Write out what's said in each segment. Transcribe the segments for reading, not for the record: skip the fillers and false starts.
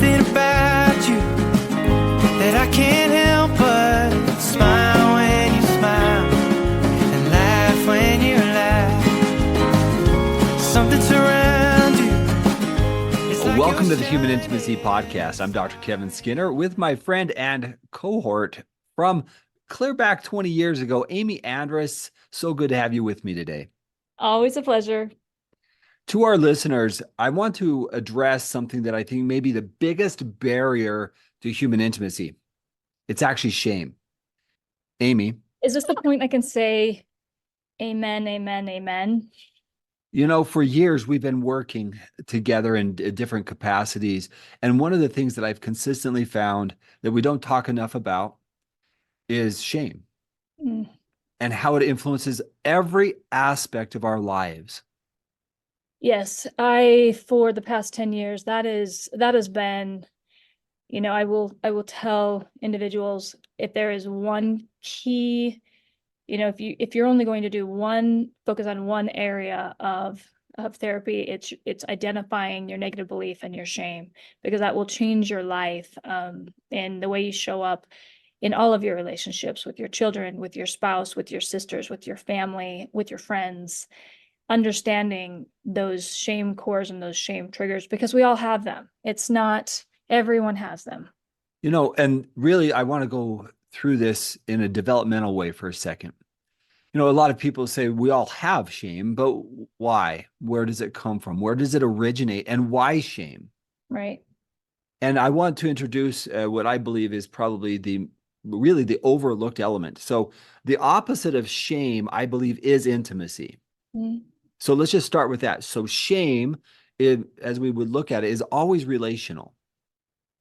something about you that I can't help but smile when you smile and laugh when you laugh. Something surrounds you. It's like Welcome to you're the Human shining. Intimacy Podcast. I'm Dr. Kevin Skinner with my friend and cohort from clear back 20 years ago, Amy Andrus. So good to have you with me today. Always a pleasure. To our listeners, I want to address something that I think may be the biggest barrier to human intimacy. It's actually shame. Amy, Is this the point I can say amen, amen, amen? you know, for years we've been working together in different capacities. And one of the things that I've consistently found that we don't talk enough about is shame Mm. and how it influences every aspect of our lives. Yes, for the past 10 years, that has been, I will tell individuals, if there is one key, if you're only going to focus on one area of therapy, it's identifying your negative belief and your shame, because that will change your life, and the way you show up in all of your relationships with your children, with your spouse, with your sisters, with your family, with your friends. Understanding those shame cores and those shame triggers, because we all have them. It's not everyone has them. You know, and really, I want to go through this in a developmental way for a second. You know, a lot of people say we all have shame, but why? Where does it come from? Where does it originate? And why shame? Right. And I want to introduce what I believe is probably the overlooked element. So the opposite of shame, I believe, is intimacy. Mm. So let's just start with that. So shame, as we would look at it, is always relational.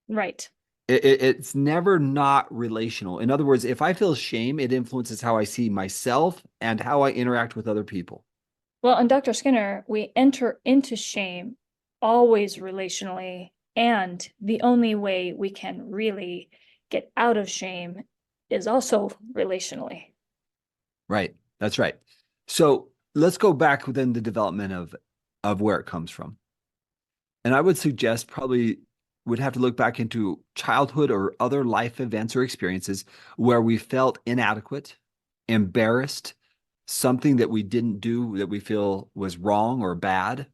Right. It's never not relational. In other words, if I feel shame, it influences how I see myself and how I interact with other people. Well, and Dr. Skinner, we enter into shame always relationally, and the only way we can really get out of shame is also relationally. Right. That's right. So let's go back within the development of where it comes from. And I would suggest probably would have to look back into childhood or other life events or experiences where we felt inadequate, embarrassed, something that we didn't do that we feel was wrong or bad.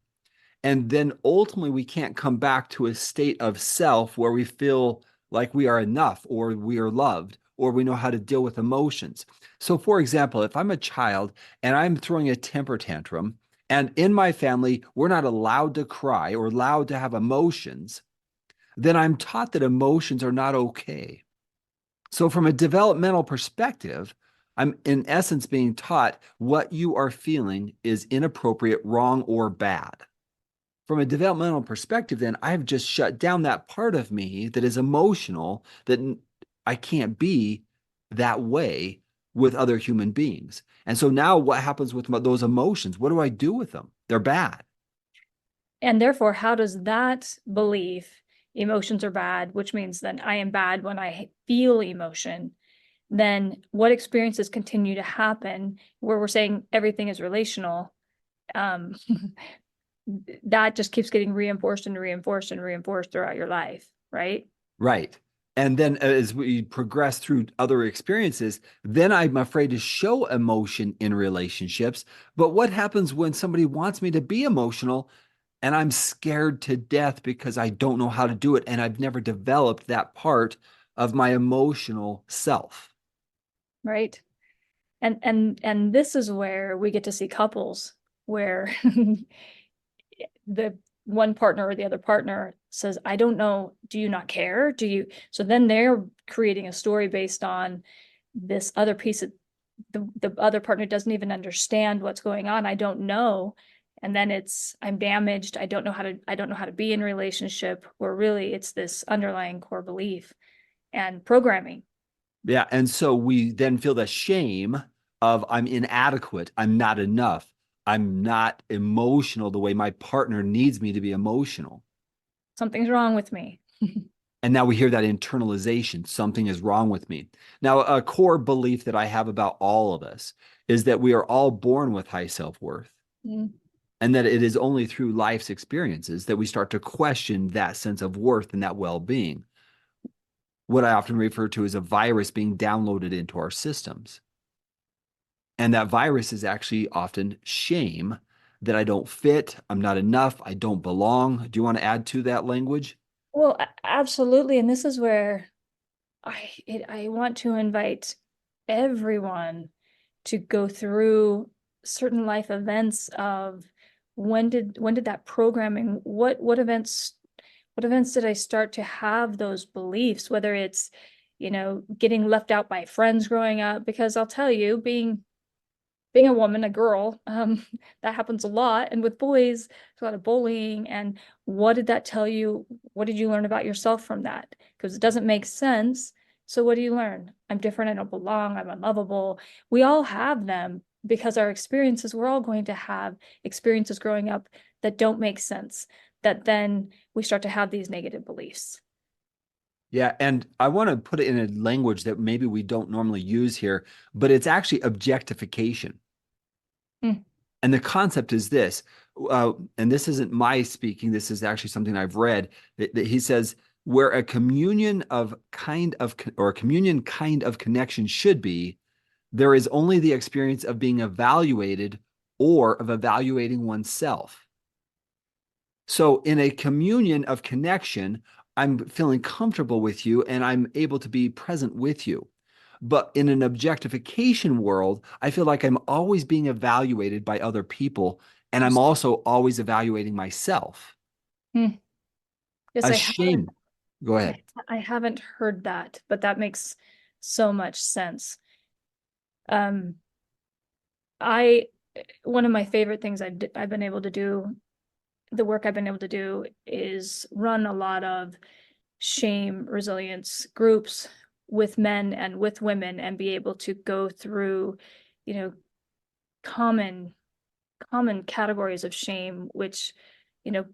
And then ultimately we can't come back to a state of self where we feel like we are enough or we are loved or we know how to deal with emotions. So for example, if I'm a child and I'm throwing a temper tantrum, and in my family, we're not allowed to cry or allowed to have emotions, then I'm taught that emotions are not okay. So from a developmental perspective, I'm in essence being taught what you are feeling is inappropriate, wrong, or bad. From a developmental perspective, then I've just shut down that part of me that is emotional, that I can't be that way with other human beings. And so now what happens with those emotions? What do I do with them? They're bad. And therefore, how does that belief, emotions are bad, which means then I am bad when I feel emotion, then what experiences continue to happen where we're saying everything is relational? That just keeps getting reinforced and reinforced and reinforced throughout your life, right? Right. And then as we progress through other experiences, then I'm afraid to show emotion in relationships. But what happens when somebody wants me to be emotional and I'm scared to death because I don't know how to do it and I've never developed that part of my emotional self? Right. And this is where we get to see couples where the one partner or the other partner says, I don't know, do you not care? So then they're creating a story based on this other piece of the other partner doesn't even understand what's going on. I don't know. And then I'm damaged. I don't know how to be in a relationship, where really it's this underlying core belief and programming. Yeah. And so we then feel the shame of I'm inadequate. I'm not enough. I'm not emotional the way my partner needs me to be emotional. Something's wrong with me. And now we hear that internalization, something is wrong with me. Now, a core belief that I have about all of us is that we are all born with high self-worth. Mm. And that it is only through life's experiences that we start to question that sense of worth and that well-being. What I often refer to as a virus being downloaded into our systems. And that virus is actually often shame, that I don't fit, I'm not enough, I don't belong. Do you want to add to that language? Well, absolutely. And this is where I want to invite everyone to go through certain life events of when did that programming, what events did I start to have those beliefs, whether it's, getting left out by friends growing up, because I'll tell you, being a woman, a girl, that happens a lot. And with boys, there's a lot of bullying. And what did that tell you? What did you learn about yourself from that? Because it doesn't make sense. So what do you learn? I'm different. I don't belong. I'm unlovable. We all have them because our experiences, we're all going to have experiences growing up that don't make sense, that then we start to have these negative beliefs. Yeah, and I want to put it in a language that maybe we don't normally use here, but it's actually objectification. Mm. And the concept is this, and this isn't my speaking, this is actually something I've read, that he says, where a communion or a communion kind of connection should be, there is only the experience of being evaluated or of evaluating oneself. So in a communion of connection, I'm feeling comfortable with you and I'm able to be present with you. But in an objectification world, I feel like I'm always being evaluated by other people, and I'm also always evaluating myself. Mm. Yes, A shame. Go ahead. I haven't heard that, but that makes so much sense. Um, I One of my favorite things I've been able to do, the work I've been able to do, is run a lot of shame resilience groups with men and with women, and be able to go through, you know, common categories of shame, which, you know,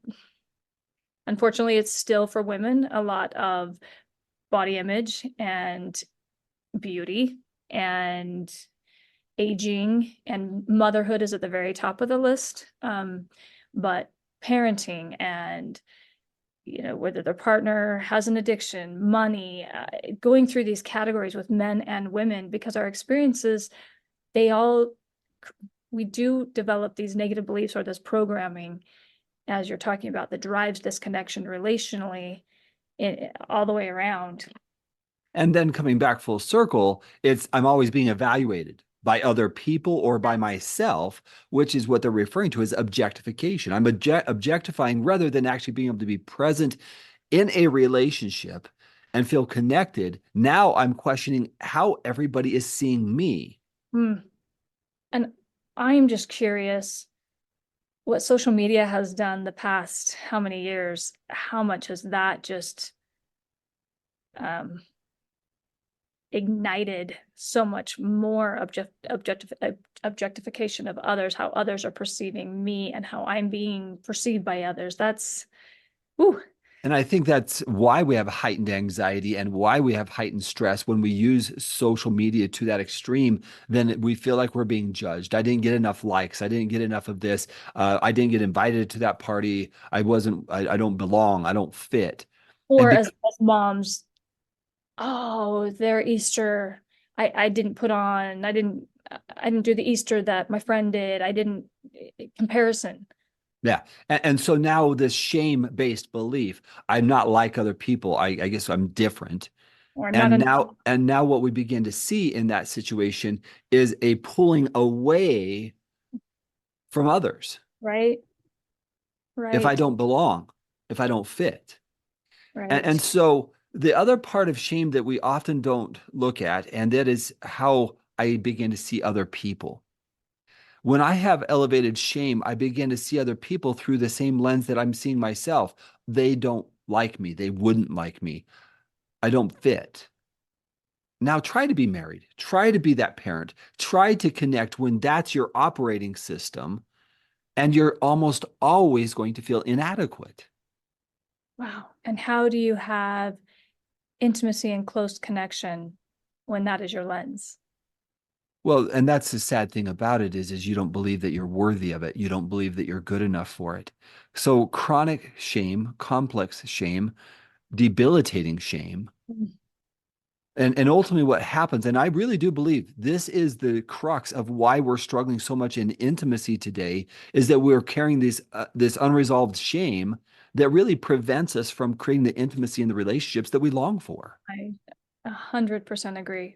unfortunately, it's still for women a lot of body image and beauty and aging, and motherhood is at the very top of the list. But parenting and, whether their partner has an addiction, money, going through these categories with men and women, because our experiences, they all, we do develop these negative beliefs or this programming, as you're talking about, that drives this connection relationally all the way around. And then coming back full circle, I'm always being evaluated by other people or by myself, which is what they're referring to as objectification. I'm objectifying rather than actually being able to be present in a relationship and feel connected. Now I'm questioning how everybody is seeing me. Hmm. And I'm just curious what social media has done the past how many years, how much has that just um, ignited so much more objectification of others, how others are perceiving me and how I'm being perceived by others. That's, ooh. And I think that's why we have heightened anxiety and why we have heightened stress when we use social media to that extreme. Then we feel like we're being judged. I didn't get enough likes. I didn't get enough of this. I didn't get invited to that party. I don't belong. I don't fit. Or And as moms, oh, their Easter, I didn't put on, I didn't do the Easter that my friend did. I didn't, comparison. yeah. And so now this shame-based belief, I'm not like other people. I guess I'm different. Or not And enough. now what we begin to see in that situation is a pulling away from others. Right, If I right, don't belong, if I don't fit. And right. so the other part of shame that we often don't look at, and that is how I begin to see other people. When I have elevated shame, I begin to see other people through the same lens that I'm seeing myself. They don't like me. They wouldn't like me. I don't fit. Now try to be married. Try to be that parent. Try to connect when that's your operating system, and you're almost always going to feel inadequate. Wow. And how do you have intimacy and close connection when that is your lens? Well, and that's the sad thing about it is you don't believe that you're worthy of it. You don't believe that you're good enough for it. So chronic shame, complex shame, debilitating shame, Mm. and ultimately what happens, and I really do believe this is the crux of why we're struggling so much in intimacy today, is that we're carrying this unresolved shame that really prevents us from creating the intimacy in the relationships that we long for. I 100% agree.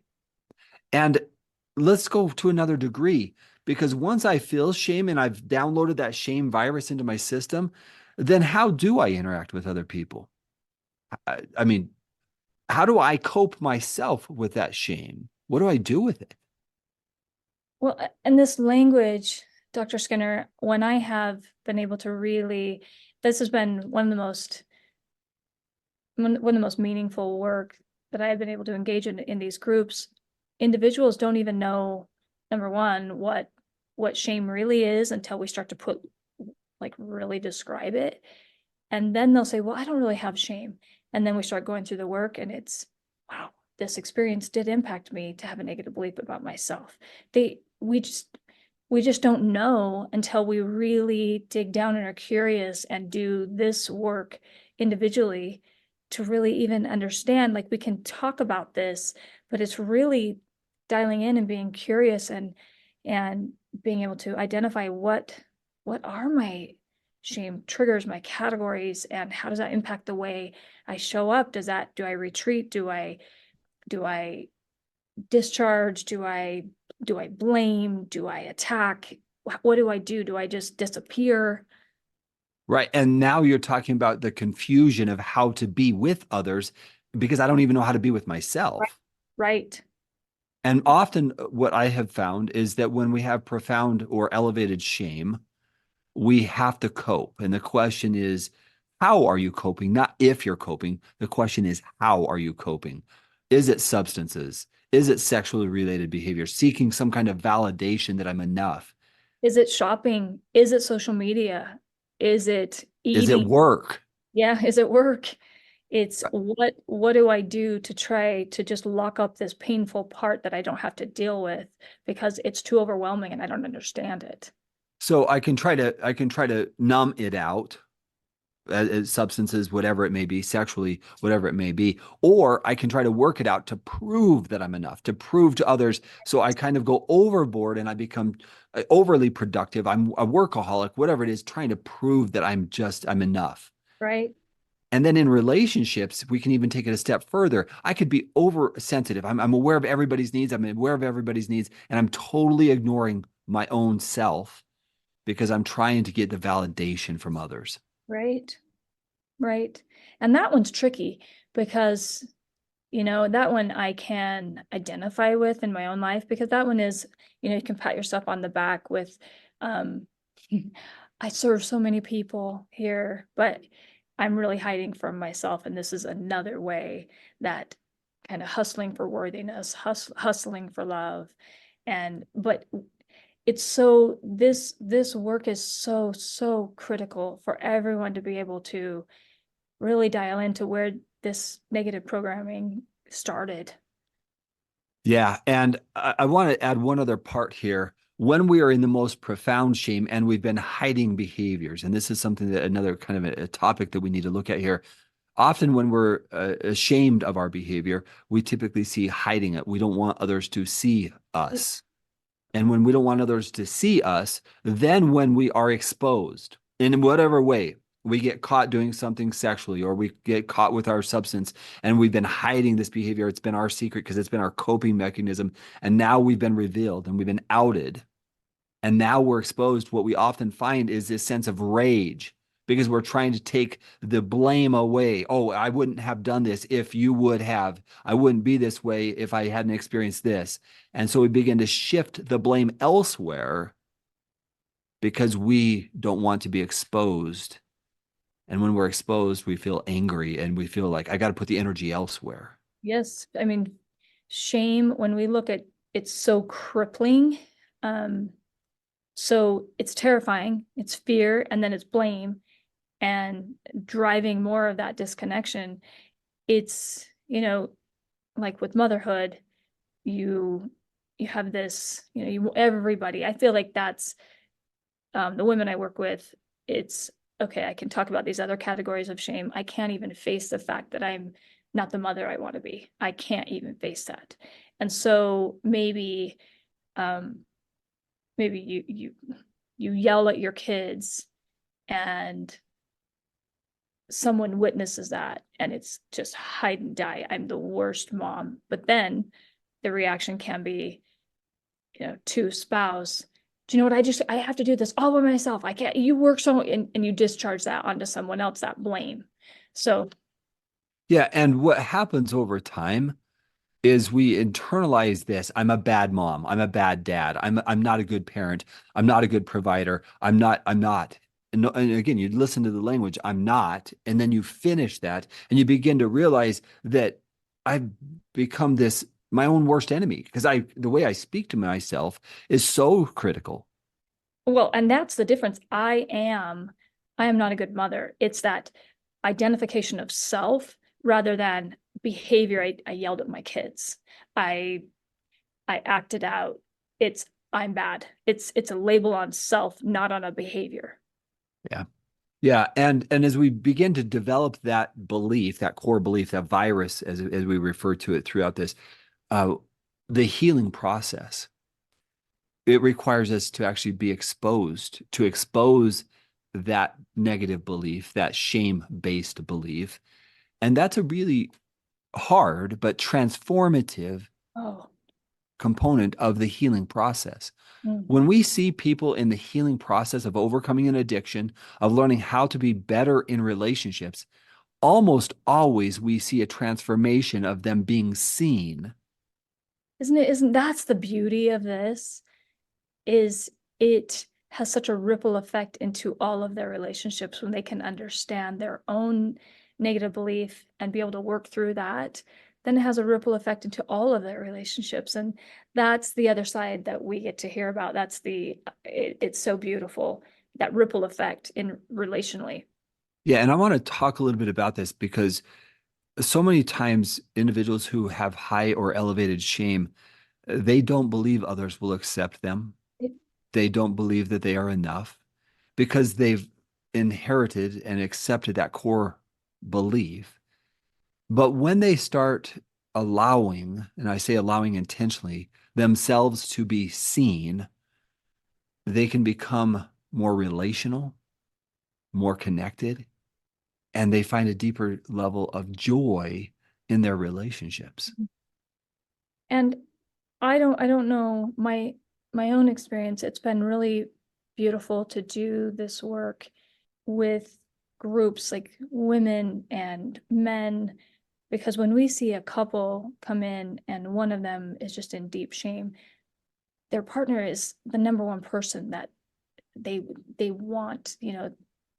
And let's go to another degree, because once I feel shame and I've downloaded that shame virus into my system, then how do I interact with other people? I mean, how do I cope myself with that shame? What do I do with it? Well, and this language, Dr. Skinner, when I have been able to really, this has been one of the most meaningful work that I have been able to engage in these groups. Individuals don't even know, number one, what shame really is until we start to put, like, really describe it. And then they'll say, well, I don't really have shame. And then we start going through the work and it's, wow, this experience did impact me to have a negative belief about myself. We just don't know until we really dig down and are curious and do this work individually to really even understand. Like, we can talk about this, but it's really dialing in and being curious and being able to identify what are my shame triggers, my categories, and how does that impact the way I show up? Do I retreat? Do I discharge? Do I blame? Do I attack? What do I do? Do I just disappear? Right. And now you're talking about the confusion of how to be with others because I don't even know how to be with Right. myself. Right. And often what I have found is that when we have profound or elevated shame, we have to cope. And the question is, how are you coping? Not if you're coping. The question is, how are you coping? Is it substances? Is it sexually related behavior? Seeking some kind of validation that I'm enough? Is it shopping? Is it social media? Is it Is it eating? work? Yeah, is it work? It's what do I do to try to just lock up this painful part that I don't have to deal with because it's too overwhelming and I don't understand it. So I can try to numb it out as substances, whatever it may be, sexually, whatever it may be, or I can try to work it out to prove that I'm enough, to prove to others. So I kind of go overboard and I become overly productive. I'm a workaholic, whatever it is, trying to prove that I'm enough. Right? And then in relationships, we can even take it a step further. I could be oversensitive. I'm aware of everybody's needs. I'm aware of everybody's needs, and I'm totally ignoring my own self because I'm trying to get the validation from others. Right. Right. And that one's tricky because, that one I can identify with in my own life because that one is, you can pat yourself on the back with, um, I serve so many people here, but I'm really hiding from myself. And this is another way that kind of hustling for worthiness, hustling for love. But it's so, this work is so critical for everyone to be able to really dial into where this negative programming started. Yeah. And I want to add one other part here. When we are in the most profound shame and we've been hiding behaviors, and this is something that another kind of a topic that we need to look at here. Often, when we're ashamed of our behavior, we typically see hiding it. We don't want others to see us. And when we don't want others to see us, then when we are exposed in whatever way, we get caught doing something sexually or we get caught with our substance and we've been hiding this behavior. It's been our secret because it's been our coping mechanism. And now we've been revealed and we've been outed. And now we're exposed. What we often find is this sense of rage because we're trying to take the blame away. Oh, I wouldn't have done this if you would have. I wouldn't be this way if I hadn't experienced this. And so we begin to shift the blame elsewhere because we don't want to be exposed. And when we're exposed, we feel angry and we feel like I got to put the energy elsewhere. Yes, I mean, shame, when we look at it's so crippling. So it's terrifying, it's fear, and then it's blame and driving more of that disconnection. It's, like with motherhood, you you have this, everybody, I feel like that's, the women I work with, it's, okay, I can talk about these other categories of shame. I can't even face the fact that I'm not the mother I want to be. I can't even face that. And so um, maybe you yell at your kids and someone witnesses that and it's just hide and die. I'm the worst mom. But then the reaction can be, to spouse, do you know what? I have to do this all by myself. I can't, you work so, and you discharge that onto someone else, that blame. So, Yeah. And what happens over time is we internalize this. I'm a bad mom. I'm a bad dad. I'm not a good parent. I'm not a good provider. I'm not. And again, you listen to the language, I'm not, and then you finish that and you begin to realize that I've become this my own worst enemy because the way I speak to myself is so critical. well, and that's the difference. I am not a good mother. It's that identification of self rather than behavior. I yelled at my kids. I I acted out. It's I'm bad. It's a label on self, not on a behavior. Yeah. Yeah, and as we begin to develop that belief, that core belief, that virus, as we refer to it throughout this, uh, the healing process, it requires us to actually be exposed, to expose that negative belief, that shame-based belief, and that's a really hard but transformative Oh. component of the healing process. Mm. When we see people in the healing process of overcoming an addiction, of learning how to be better in relationships, almost always we see a transformation of them being seen. Isn't that's the beauty of this? Is it has such a ripple effect into all of their relationships when they can understand their own negative belief and be able to work through that, then it has a ripple effect into all of their relationships. And that's the other side that we get to hear about. It's so beautiful, that ripple effect in relationally. Yeah, and I want to talk a little bit about this because so many times individuals who have high or elevated shame, they don't believe others will accept them. They don't believe that they are enough because they've inherited and accepted that core belief. But when they start allowing, and I say allowing intentionally, themselves to be seen, they can become more relational, more connected, and they find a deeper level of joy in their relationships. And I don't know my own experience. It's been really beautiful to do this work with groups like women and men, because when we see a couple come in and one of them is just in deep shame, their partner is the number one person that they they want,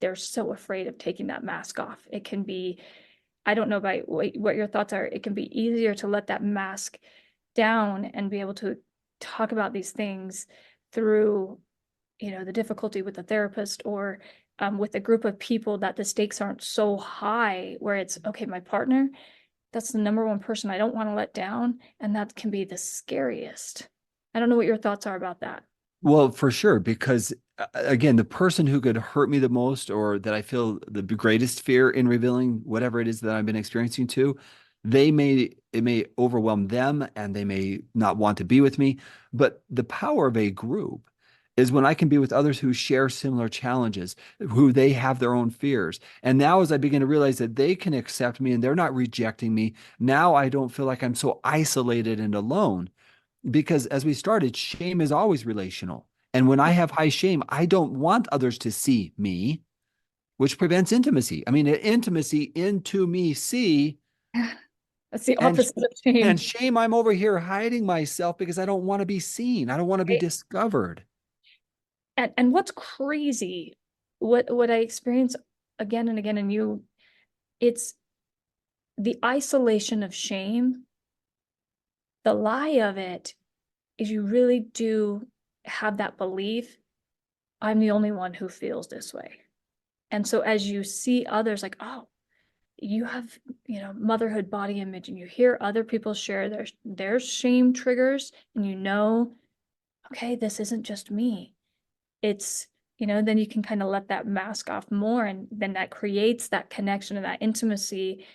they're so afraid of taking that mask off. It can be, I don't know about what your thoughts are. It can be easier to let that mask down and be able to talk about these things through, the difficulty with the therapist or with a group of people, that the stakes aren't so high where it's, okay, my partner, that's the number one person I don't want to let down. And that can be the scariest. I don't know what your thoughts are about that. Well, for sure, because again, the person who could hurt me the most or that I feel the greatest fear in revealing whatever it is that I've been experiencing to, it may overwhelm them and they may not want to be with me. But the power of a group is when I can be with others who share similar challenges, who they have their own fears. And now as I begin to realize that they can accept me and they're not rejecting me, now I don't feel like I'm so isolated and alone because as we started, shame is always relational. And when I have high shame, I don't want others to see me, which prevents intimacy. I mean, intimacy into me see That's the and opposite of shame. shame, I'm over here hiding myself because I don't want to be seen. I don't want to be Right? discovered. And what's crazy, what I experience again and again, and it's the isolation of shame. The lie of it is you really do have that belief, I'm the only one who feels this way. And so as you see others like, oh, you have, motherhood body image, and you hear other people share their shame triggers, and okay, this isn't just me. It's, then you can kind of let that mask off more, and then that creates that connection and that intimacy.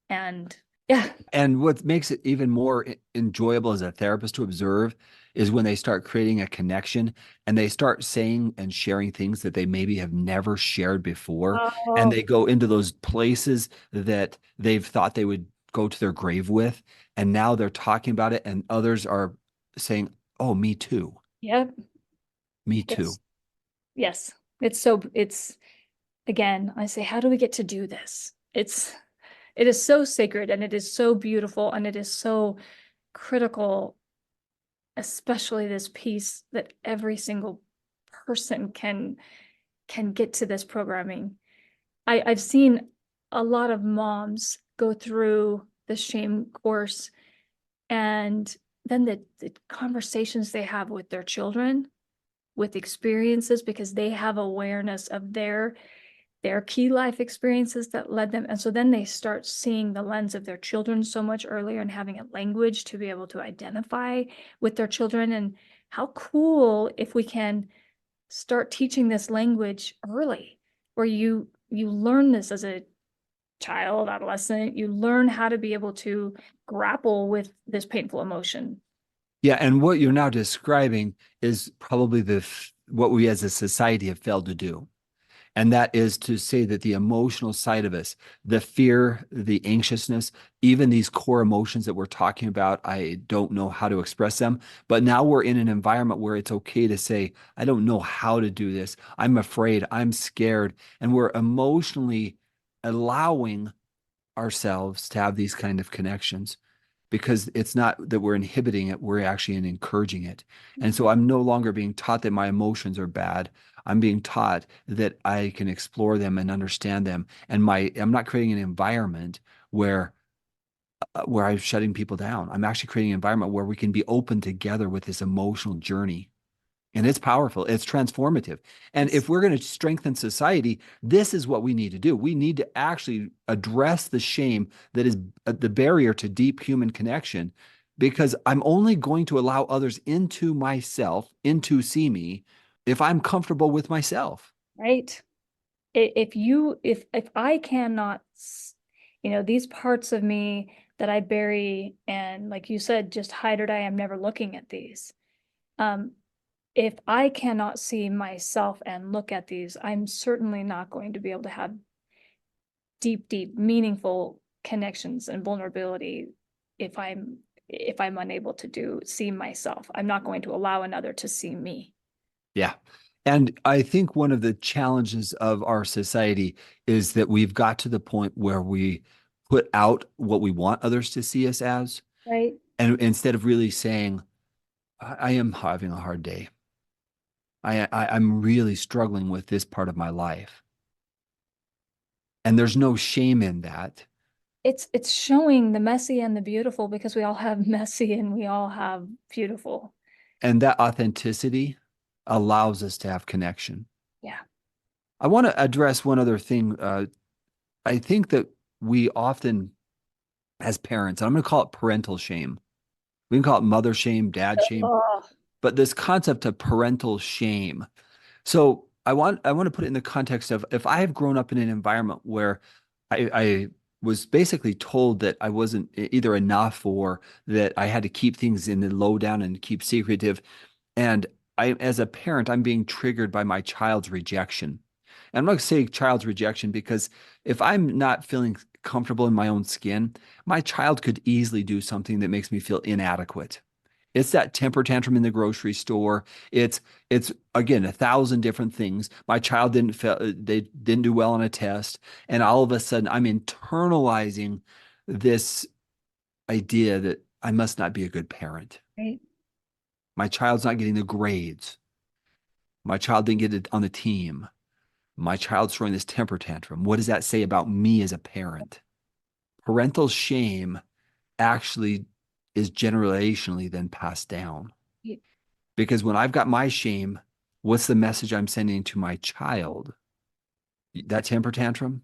And yeah. And what makes it even more enjoyable as a therapist to observe is when they start creating a connection and they start saying and sharing things that they maybe have never shared before. And Oh, they go into those places that they've thought they would go to their grave with. And now they're talking about it, and others are saying, oh, me too. yep. Me too. It's yes. It's again, I say, how do we get to do this? It is so sacred, and it is so beautiful, and it is so critical, especially this piece that every single person can get to this programming. I've seen a lot of moms go through the shame course, and then the conversations they have with their children, with experiences, because they have awareness of their key life experiences that led them. And so then they start seeing the lens of their children so much earlier, and having a language to be able to identify with their children. And how cool if we can start teaching this language early, where you learn this as a child, adolescent, you learn how to be able to grapple with this painful emotion. Yeah. And what you're now describing is probably what we as a society have failed to do. And that is to say that the emotional side of us, the fear, the anxiousness, even these core emotions that we're talking about, I don't know how to express them. But now we're in an environment where it's okay to say, I don't know how to do this. I'm afraid. I'm scared. And we're emotionally allowing ourselves to have these kind of connections, because it's not that we're inhibiting it, we're actually encouraging it. And so I'm no longer being taught that my emotions are bad. I'm being taught that I can explore them and understand them. And I'm not creating an environment where I'm shutting people down. I'm actually creating an environment where we can be open together with this emotional journey. And it's powerful. It's transformative. And if we're going to strengthen society, this is what we need to do. We need to actually address the shame that is the barrier to deep human connection, because I'm only going to allow others into myself, into see me, if I'm comfortable with myself. Right. If I cannot, these parts of me that I bury, and like you said, just hide or die, I'm never looking at these. If I cannot see myself and look at these, I'm certainly not going to be able to have deep, meaningful connections and vulnerability. If I'm unable to see myself, I'm not going to allow another to see me. Yeah. And I think one of the challenges of our society is that we've got to the point where we put out what we want others to see us as. Right. And instead of really saying, I am having a hard day. I'm really struggling with this part of my life. And there's no shame in that. It's showing the messy and the beautiful, because we all have messy and we all have beautiful. And that authenticity allows us to have connection. Yeah. I want to address one other thing. I think that we often, as parents, and I'm going to call it parental shame. We can call it mother shame, dad shame, Oh, but this concept of parental shame. So I want to put it in the context of, if I have grown up in an environment where I was basically told that I wasn't either enough, or that I had to keep things in the lowdown and keep secretive. And as a parent, I'm being triggered by my child's rejection. And I'm not going to say child's rejection, because if I'm not feeling comfortable in my own skin, my child could easily do something that makes me feel inadequate. It's that temper tantrum in the grocery store. It's again 1,000 different things. My child they didn't do well on a test, and all of a sudden I'm internalizing this idea that I must not be a good parent. right. My child's not getting the grades. My child didn't get it on the team. My child's throwing this temper tantrum. What does that say about me as a parent? Parental shame actually is generationally then passed down. Yeah. Because when I've got my shame, what's the message I'm sending to my child? That temper tantrum?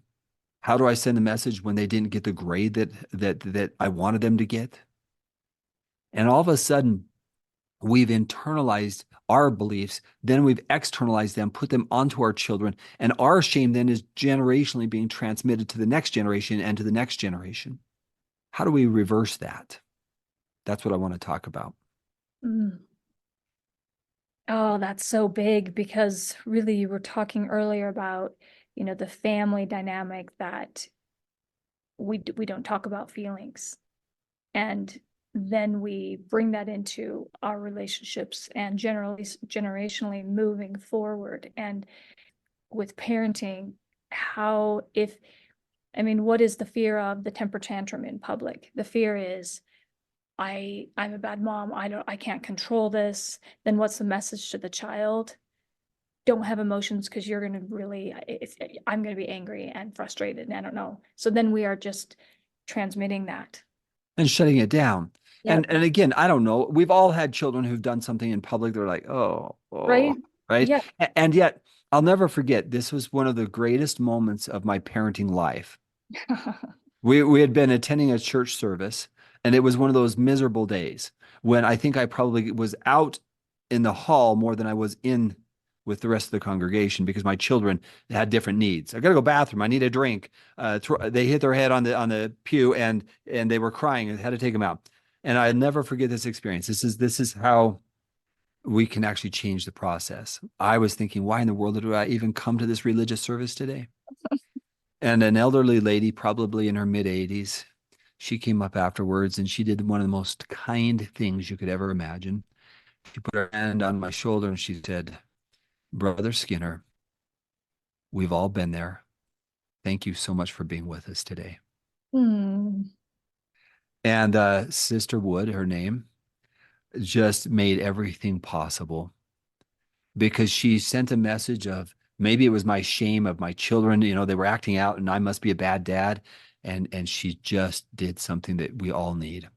How do I send a message when they didn't get the grade that I wanted them to get? And all of a sudden, we've internalized our beliefs, then we've externalized them, put them onto our children, and our shame then is generationally being transmitted to the next generation and to the next generation. How do we reverse that? That's what I want to talk about. Mm. Oh, that's so big because really you were talking earlier about, the family dynamic that we don't talk about feelings. And then we bring that into our relationships and generationally moving forward. And with parenting, what is the fear of the temper tantrum in public? The fear is I'm a bad mom. I can't control this. Then what's the message to the child? Don't have emotions because you're going to I'm going to be angry and frustrated and I don't know. So then we are just transmitting that. And shutting it down. Yep. And again, I don't know. We've all had children who've done something in public. They're like, Right? right. Yeah. And yet I'll never forget, this was one of the greatest moments of my parenting life. We had been attending a church service, and it was one of those miserable days when I think I probably was out in the hall more than I was in with the rest of the congregation because my children had different needs. I got to go bathroom. I need a drink. They hit their head on the pew and they were crying. I had to take them out. And I'll never forget this experience. This is how we can actually change the process. I was thinking, why in the world did I even come to this religious service today? And an elderly lady, probably in her mid 80s, she came up afterwards and she did one of the most kind things you could ever imagine. She put her hand on my shoulder and she said, Brother Skinner, we've all been there. Thank you so much for being with us today. Hmm. And Sister Wood, her name, just made everything possible because she sent a message of maybe it was my shame of my children, they were acting out and I must be a bad dad. And she just did something that we all need.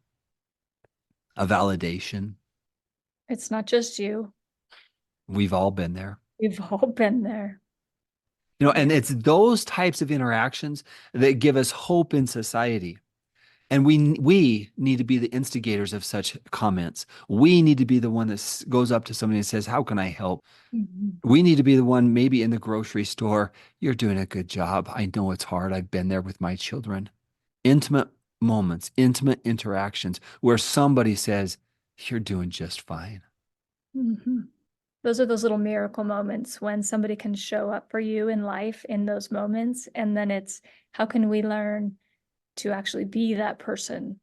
A validation. It's not just you. We've all been there. We've all been there. And it's those types of interactions that give us hope in society. And we need to be the instigators of such comments. We need to be the one that goes up to somebody and says, how can I help? Mhm. We need to be the one maybe in the grocery store. You're doing a good job. I know it's hard. I've been there with my children. Intimate moments, intimate interactions where somebody says, you're doing just fine. Mhm. Those are those little miracle moments when somebody can show up for you in life in those moments. And then it's how can we learn to actually be that person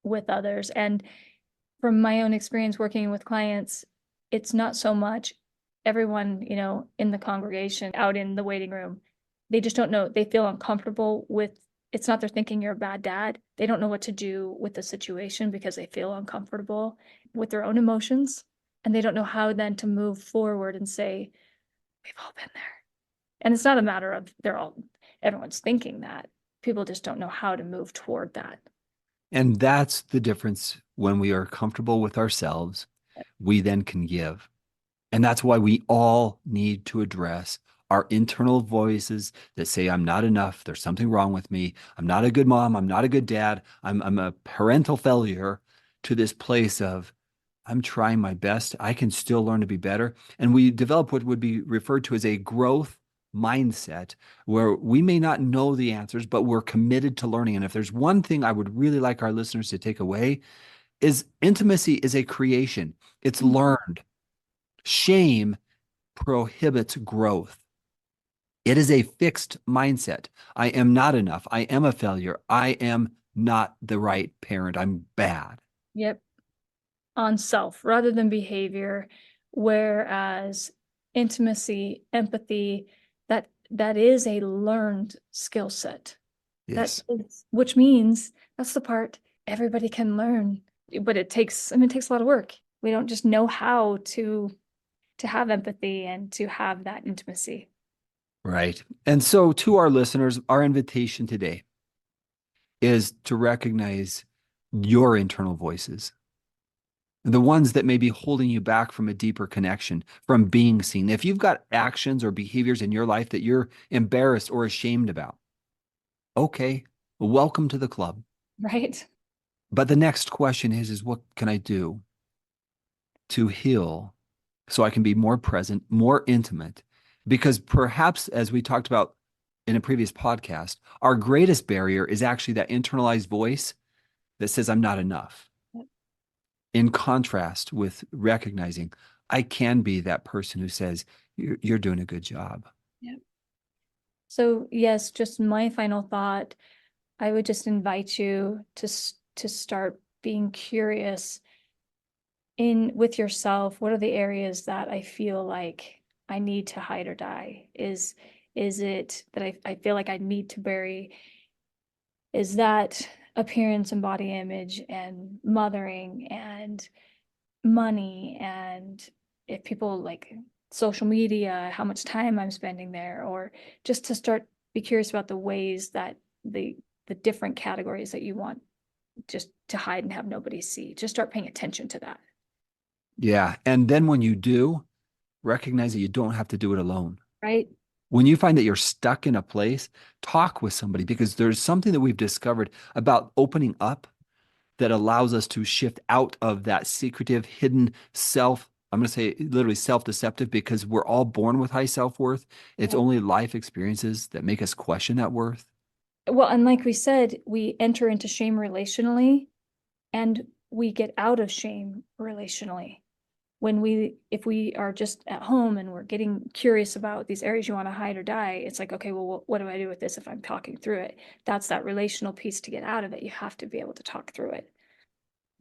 with others? And from my own experience working with clients, it's not so much everyone, in the congregation, out in the waiting room. They just don't know. They feel uncomfortable with it's not they're thinking you're a bad dad. They don't know what to do with the situation because they feel uncomfortable with their own emotions. And they don't know how then to move forward and say, we've all been there. And it's not a matter of everyone's thinking that. People just don't know how to move toward that. And that's the difference. When we are comfortable with ourselves, we then can give. And that's why we all need to address our internal voices that say, I'm not enough. There's something wrong with me. I'm not a good mom. I'm not a good dad. I'm a parental failure, to this place of, I'm trying my best. I can still learn to be better. And we develop what would be referred to as a growth mindset, where we may not know the answers, but we're committed to learning. And if there's one thing I would really like our listeners to take away, is intimacy is a creation. It's learned. Shame prohibits growth. It is a fixed mindset. I am not enough. I am a failure. I am not the right parent. I'm bad. Yep. On self rather than behavior, whereas intimacy, empathy, that is a learned skill set. Yes. Which means that's the part everybody can learn, but it takes a lot of work. We don't just know how to have empathy and to have that intimacy. Right. And so, to our listeners, our invitation today is to recognize your internal voices, the ones that may be holding you back from a deeper connection, from being seen. If you've got actions or behaviors in your life that you're embarrassed or ashamed about, Okay, welcome to the club. right? But the next question is what can I do to heal so I can be more present, more intimate? Because perhaps, as we talked about in a previous podcast, our greatest barrier is actually that internalized voice that says, I'm not enough. Yep. In contrast with recognizing I can be that person who says, you're doing a good job. Yep. So yes, just my final thought, I would just invite you to start being curious with yourself. What are the areas that I feel like I need to hide or die? Is it that I feel like I need to bury? Is that appearance and body image and mothering and money, and if people like social media, how much time I'm spending there, or just to start be curious about the ways that the different categories that you want just to hide and have nobody see. Just start paying attention to that. Yeah. And then when you do, recognize that you don't have to do it alone. Right? When you find that you're stuck in a place, talk with somebody, because there's something that we've discovered about opening up that allows us to shift out of that secretive, hidden self. I'm going to say literally self-deceptive, because we're all born with high self-worth. It's Yeah. only life experiences that make us question that worth. Well, and like we said, we enter into shame relationally and we get out of shame relationally. If we are just at home and we're getting curious about these areas you want to hide or die, it's like, okay, well, what do I do with this if I'm talking through it? That's that relational piece to get out of it. You have to be able to talk through it.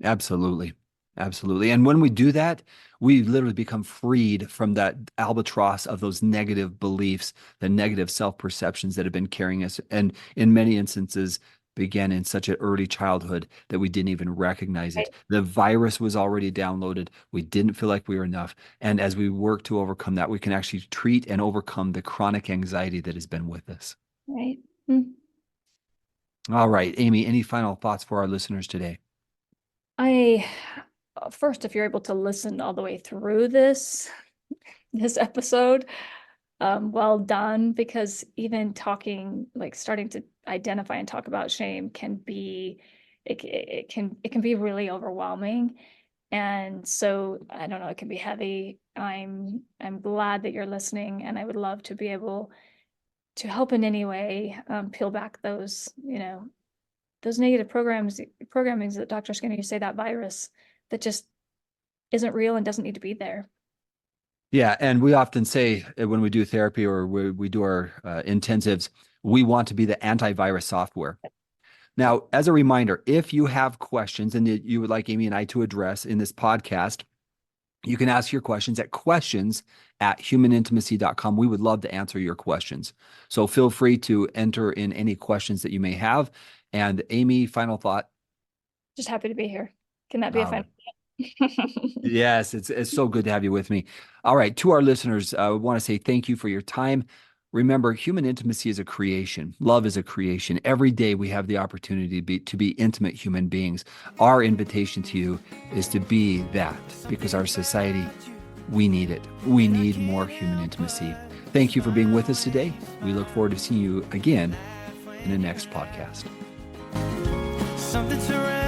Absolutely. Absolutely. And when we do that, we literally become freed from that albatross of those negative beliefs, the negative self-perceptions that have been carrying us. And in many instances, began in such an early childhood that we didn't even recognize Right. it. The virus was already downloaded. We didn't feel like we were enough. And as we work to overcome that, we can actually treat and overcome the chronic anxiety that has been with us. Right. All right, Amy, any final thoughts for our listeners today? First, if you're able to listen all the way through this episode, well done, because even talking, like starting to identify and talk about shame can be, it can be really overwhelming. And so I don't know, it can be heavy. I'm glad that you're listening, and I would love to be able to help in any way, peel back those, those negative programmings that Dr. Skinner, you say, that virus that just isn't real and doesn't need to be there. Yeah, and we often say when we do therapy or we do our intensives, we want to be the antivirus software. Now, as a reminder, if you have questions and that you would like Amy and I to address in this podcast, you can ask your questions at questions@humanintimacy.com. We would love to answer your questions. So feel free to enter in any questions that you may have. And Amy, final thought. Just happy to be here. Can that be a final? Yes, it's so good to have you with me. All right, to our listeners, I want to say thank you for your time. Remember, human intimacy is a creation. Love is a creation. Every day we have the opportunity to be intimate human beings. Our invitation to you is to be that, because our society, we need it. We need more human intimacy. Thank you for being with us today. We look forward to seeing you again in the next podcast. Something to